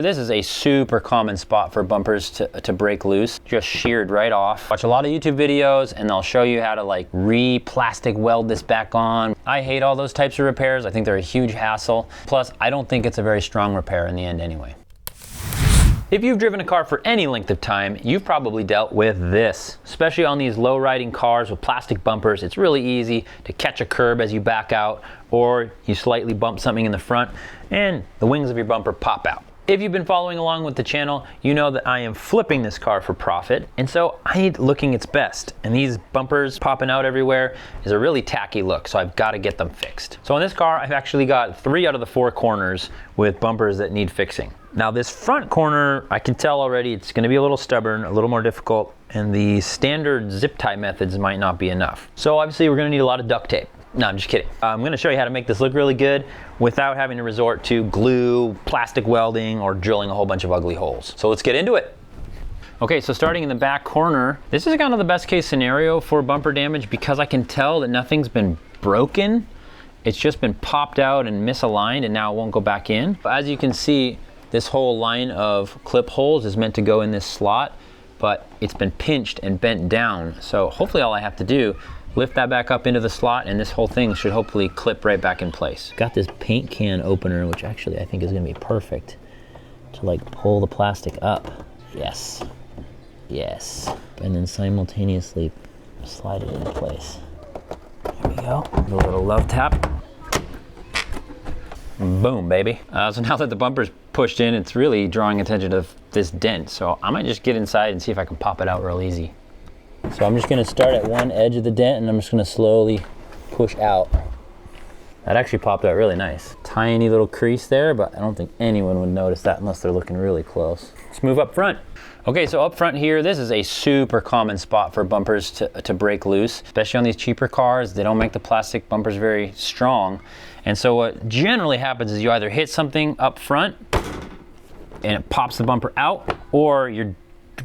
This is a super common spot for bumpers to break loose, just sheared right off. Watch a lot of YouTube videos and they'll show you how to like re-plastic weld this back on. I hate all those types of repairs. I think they're a huge hassle. Plus, I don't think it's a very strong repair in the end anyway. If you've driven a car for any length of time, you've probably dealt with this. Especially on these low riding cars with plastic bumpers, it's really easy to catch a curb as you back out, or you slightly bump something in the front and the wings of your bumper pop out. If you've been following along with the channel, you know that I am flipping this car for profit, and so I need looking its best. And these bumpers popping out everywhere is a really tacky look, so I've got to get them fixed. So on this car, I've actually got 3 out of the 4 corners with bumpers that need fixing. Now this front corner, I can tell already it's going to be a little stubborn, a little more difficult, and the standard zip tie methods might not be enough. So obviously we're going to need a lot of duct tape. No, I'm just kidding. I'm going to show you how to make this look really good without having to resort to glue, plastic welding, or drilling a whole bunch of ugly holes. So let's get into it. Okay, so starting in the back corner, this is kind of the best case scenario for bumper damage because I can tell that nothing's been broken. It's just been popped out and misaligned, and now it won't go back in. But as you can see, this whole line of clip holes is meant to go in this slot, but it's been pinched and bent down. So hopefully all I have to do, lift that back up into the slot, and this whole thing should hopefully clip right back in place. Got this paint can opener, which actually I think is gonna be perfect to like pull the plastic up. Yes, yes. And then simultaneously slide it into place. There we go, a little love tap. Boom, baby. So now that the bumper's pushed in, it's really drawing attention to this dent. So I might just get inside and see if I can pop it out real easy. So I'm just gonna start at one edge of the dent and I'm just gonna slowly push out. That actually popped out really nice. Tiny little crease there, but I don't think anyone would notice that unless they're looking really close. Let's move up front. Okay, so up front here, this is a super common spot for bumpers to break loose, especially on these cheaper cars. They don't make the plastic bumpers very strong. And so what generally happens is you either hit something up front and it pops the bumper out, or you're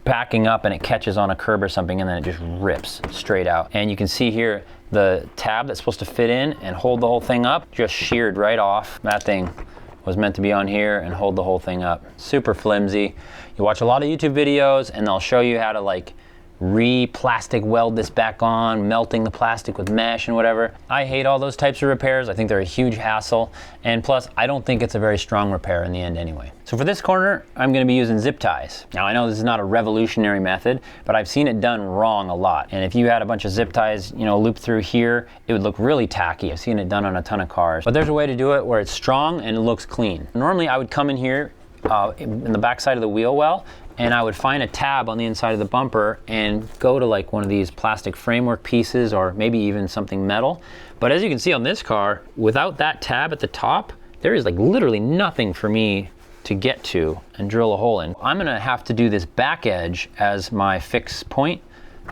backing up and it catches on a curb or something and then it just rips straight out. And you can see here the tab that's supposed to fit in and hold the whole thing up just sheared right off. That thing was meant to be on here and hold the whole thing up. Super flimsy. You watch a lot of YouTube videos and they'll show you how to like re-plastic weld this back on, melting the plastic with mesh and whatever. I hate all those types of repairs. I think they're a huge hassle, and plus I don't think it's a very strong repair in the end anyway. So for this corner, I'm going to be using zip ties. Now I know this is not a revolutionary method, but I've seen it done wrong a lot. And if you had a bunch of zip ties, you know, looped through here, it would look really tacky. I've seen it done on a ton of cars. But there's a way to do it where it's strong and it looks clean. Normally I would come in here in the back side of the wheel well, and I would find a tab on the inside of the bumper and go to like one of these plastic framework pieces or maybe even something metal. But as you can see on this car, without that tab at the top, there is like literally nothing for me to get to and drill a hole in. I'm gonna have to do this back edge as my fix point,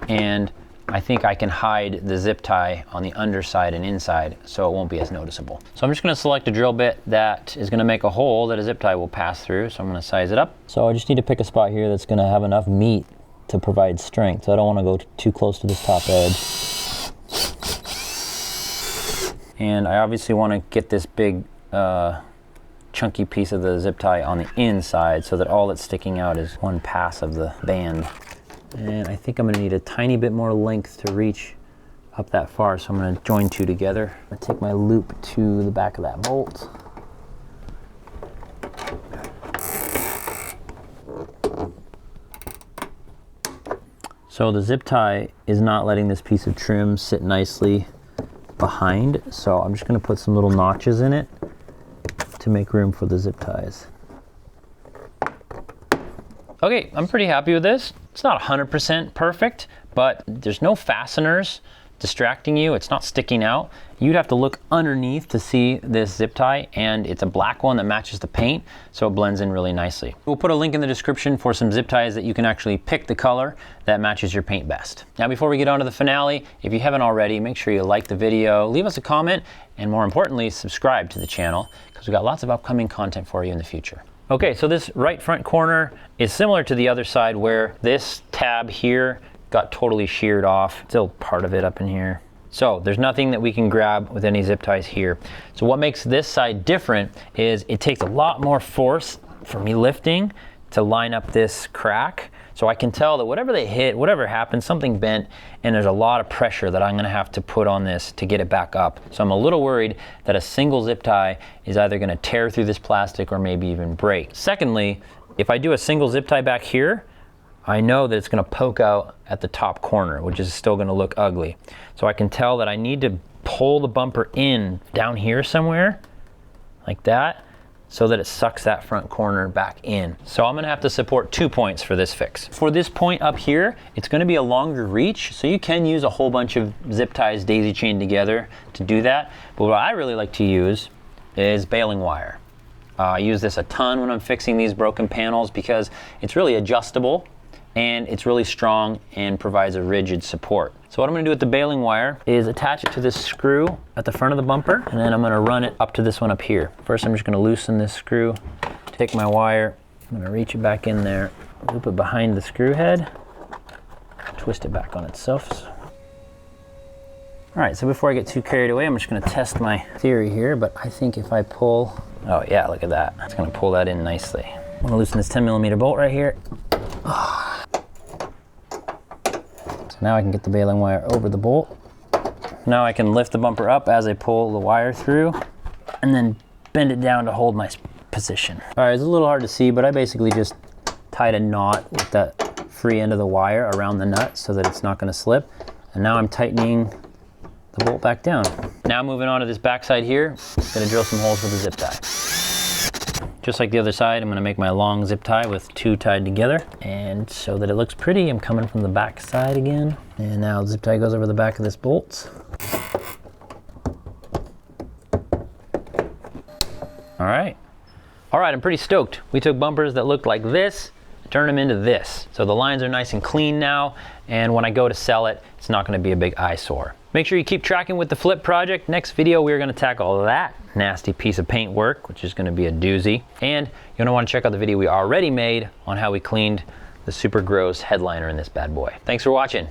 and I think I can hide the zip tie on the underside and inside so it won't be as noticeable. So I'm just gonna select a drill bit that is gonna make a hole that a zip tie will pass through. So I'm gonna size it up. So I just need to pick a spot here that's gonna have enough meat to provide strength. So I don't wanna go too close to this top edge. And I obviously wanna get this big chunky piece of the zip tie on the inside so that all that's sticking out is one pass of the band. And I think I'm gonna need a tiny bit more length to reach up that far, so I'm gonna join 2 together. I'm gonna take my loop to the back of that bolt. So the zip tie is not letting this piece of trim sit nicely behind, so I'm just gonna put some little notches in it to make room for the zip ties. Okay, I'm pretty happy with this. It's not 100% perfect, but there's no fasteners distracting you. It's not sticking out. You'd have to look underneath to see this zip tie, and it's a black one that matches the paint, so it blends in really nicely. We'll put a link in the description for some zip ties that you can actually pick the color that matches your paint best. Now before we get on to the finale, if you haven't already, make sure you like the video, leave us a comment, and more importantly, subscribe to the channel, because we've got lots of upcoming content for you in the future. Okay, so this right front corner is similar to the other side where this tab here got totally sheared off. Still part of it up in here. So there's nothing that we can grab with any zip ties here. So what makes this side different is it takes a lot more force for me lifting to line up this crack. So I can tell that whatever they hit, whatever happens, something bent, and there's a lot of pressure that I'm gonna have to put on this to get it back up. So I'm a little worried that a single zip tie is either gonna tear through this plastic or maybe even break. Secondly, if I do a single zip tie back here, I know that it's gonna poke out at the top corner, which is still gonna look ugly. So I can tell that I need to pull the bumper in down here somewhere, like that, so that it sucks that front corner back in. So I'm gonna have to support 2 points for this fix. For this point up here, it's gonna be a longer reach, so you can use a whole bunch of zip ties daisy chained together to do that. But what I really like to use is baling wire. I use this a ton when I'm fixing these broken panels because it's really adjustable and it's really strong and provides a rigid support. So what I'm gonna do with the baling wire is attach it to this screw at the front of the bumper, and then I'm gonna run it up to this one up here. First, I'm just gonna loosen this screw, take my wire, I'm gonna reach it back in there, loop it behind the screw head, twist it back on itself. All right, so before I get too carried away, I'm just gonna test my theory here, but I think if I pull, oh yeah, look at that. It's gonna pull that in nicely. I'm gonna loosen this 10mm bolt right here. So now I can get the baling wire over the bolt. Now I can lift the bumper up as I pull the wire through and then bend it down to hold my position. All right, it's a little hard to see, but I basically just tied a knot with that free end of the wire around the nut so that it's not gonna slip. And now I'm tightening the bolt back down. Now moving on to this back side here, I'm gonna drill some holes with a zip tie. Just like the other side, I'm gonna make my long zip tie with 2 tied together. And so that it looks pretty, I'm coming from the back side again. And now the zip tie goes over the back of this bolt. All right, I'm pretty stoked. We took bumpers that looked like this, turned them into this. So the lines are nice and clean now, and when I go to sell it, it's not gonna be a big eyesore. Make sure you keep tracking with the flip project. Next video, we're gonna tackle that nasty piece of paint work, which is gonna be a doozy. And you're gonna wanna check out the video we already made on how we cleaned the super gross headliner in this bad boy. Thanks for watching.